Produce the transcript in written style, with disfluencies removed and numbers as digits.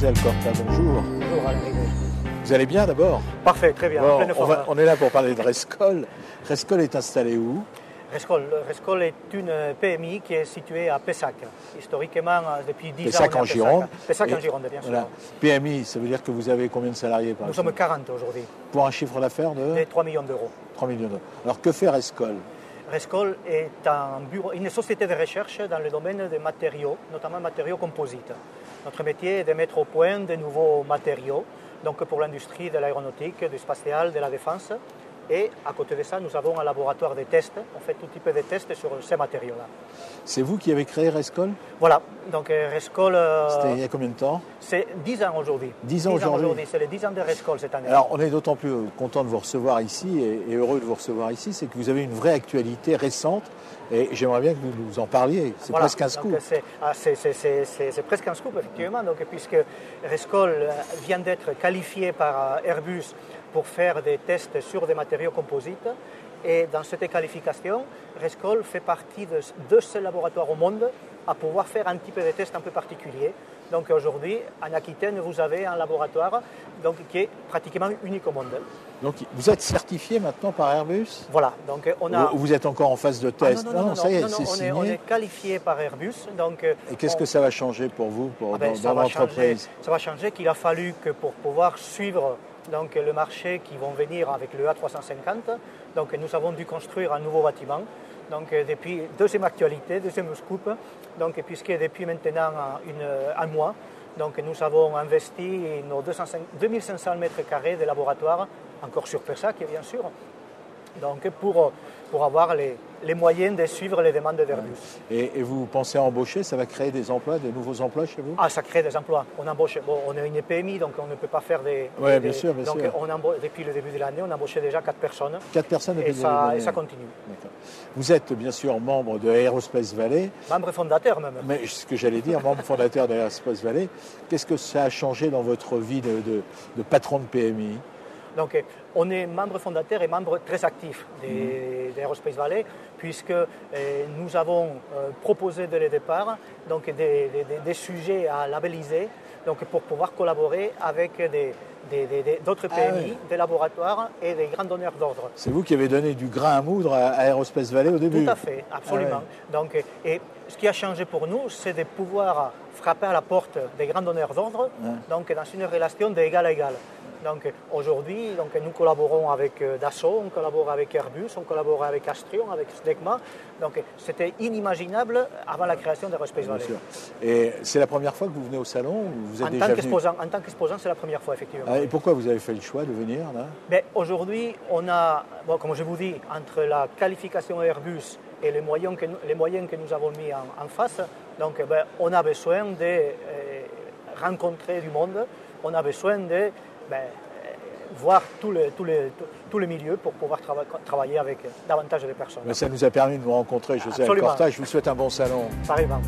José Alcorta, bonjour. Bonjour Alain Rivet. Vous allez bien d'abord? Parfait, très bien. Bon, Pleine forme. on est là pour parler de Rescoll. Rescoll est installé où? Rescoll est une PMI qui est située à Pessac, historiquement depuis 10 ans. Pessac en Gironde. Pessac en Gironde, bien sûr. Voilà. PMI, ça veut dire que vous avez combien de salariés par Nous exemple? sommes 40 aujourd'hui, Pour un chiffre d'affaires de et 3 millions d'euros. 3 millions d'euros. Alors que fait Rescoll? Rescoll est une société de recherche dans le domaine des matériaux, notamment matériaux composites. Notre métier est de mettre au point de nouveaux matériaux, donc pour l'industrie de l'aéronautique, du spatial, de la défense. Et à côté de ça, nous avons un laboratoire de tests. On fait tout type de tests sur ces matériaux-là. C'est vous qui avez créé Rescoll? Voilà, donc Rescoll... C'était il y a combien de temps? C'est 10 ans aujourd'hui. 10 ans aujourd'hui. C'est les 10 ans de Rescoll cette année. Alors on est d'autant plus content de vous recevoir ici et heureux de vous recevoir ici, c'est que vous avez une vraie actualité récente et j'aimerais bien que vous nous en parliez. C'est voilà, presque un scoop. C'est presque un scoop, effectivement, donc, puisque Rescoll vient d'être qualifié par Airbus pour faire des tests sur des matériaux composites. Et dans cette qualification, Rescoll fait partie de ce laboratoire au monde à pouvoir faire un type de test un peu particulier. Donc aujourd'hui, en Aquitaine, vous avez un laboratoire donc, qui est pratiquement unique au monde. Donc vous êtes certifié maintenant par Airbus? Voilà, donc on a... Vous êtes encore en phase de test? Non, ça y est, c'est signé. on est qualifié par Airbus. Donc, et qu'est-ce que ça va changer pour vous, dans l'entreprise? Ça va changer qu'il a fallu que pour pouvoir suivre donc, le marché qui vont venir avec le A350, donc, nous avons dû construire un nouveau bâtiment. Donc, depuis deuxième actualité, deuxième scoop, donc, puisque depuis maintenant un mois, donc, nous avons investi nos 2500 mètres carrés de laboratoire, encore sur Pessac, bien sûr, donc, pour avoir les moyens de suivre les demandes d'Airbus. Et vous pensez à embaucher? Ça va créer des emplois, de nouveaux emplois chez vous? Ah, ça crée des emplois. On embauche. Bon, on est une PMI, donc on ne peut pas faire des... Oui, bien sûr. Donc, depuis le début de l'année, on a embauché déjà 4 personnes. 4 personnes depuis le début de l'année. Et ça continue. Vous êtes bien sûr membre de Aerospace Valley. Membre fondateur même. Mais ce que j'allais dire, membre fondateur de Aerospace Valley. Qu'est-ce que ça a changé dans votre vie de patron de PMI? Donc, on est membre fondateur et membre très actif d'Aerospace Valley, puisque nous avons proposé dès le départ donc, des sujets à labelliser donc, pour pouvoir collaborer avec d'autres PMI, des laboratoires et des grands donneurs d'ordre. C'est vous qui avez donné du grain à moudre à Aerospace Valley au début? Tout à fait, absolument. Donc, et ce qui a changé pour nous, c'est de pouvoir frapper à la porte des grands donneurs d'ordre, donc dans une relation d'égal à égal. Donc aujourd'hui, nous collaborons avec Dassault, on collabore avec Airbus, on collabore avec Astrion, avec Snecma. Donc c'était inimaginable avant la création d'Aerospace Valley. Et c'est la première fois que vous venez au salon? Vous êtes déjà venu? En tant qu'exposant, c'est la première fois, effectivement. Et pourquoi vous avez fait le choix de venir là? Aujourd'hui, on a, comme je vous dis, entre la qualification Airbus et les moyens que nous avons mis en face, donc, on a besoin de rencontrer du monde, on a besoin de voir tous les milieux pour pouvoir travailler avec davantage de personnes. Mais ça nous a permis de nous rencontrer, José Alcorta. Je vous souhaite un bon salon. Pareillement.